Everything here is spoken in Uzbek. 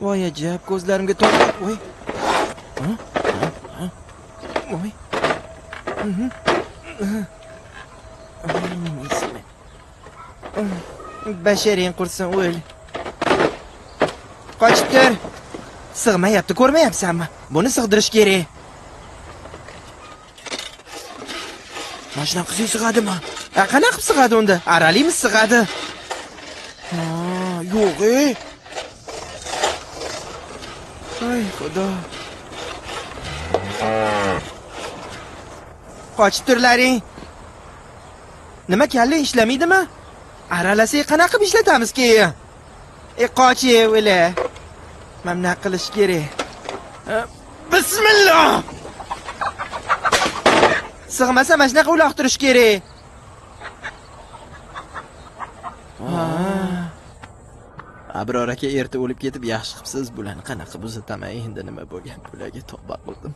Voy ajab, ko'zlarimga to'ldi. Voy. Voy. Basharing qursin o'l. Qochib tur. Sig'mayapti, ko'rmayapsanmi? Buni sig'dirish kerak. Mashina qiziy sig'adimi? Qanaqa qilib sig'adi unda? Aralimi sig'adi? Yo'q. Ay, xudo. Qochib turlaring. Nima kalla ishlamaydimi? Aralasak qanaqa qilib ishlatamiz keyin? Qochib o'la. Mana qilish kerak. Bismillah. Sig'masa mana shunaqa uloqtirish kerak. Abror aka erta o'lib ketib yaxshi qilibsiz, bularni qanaqa buzataman, endi nima bo'lgan bularga tavba qildim.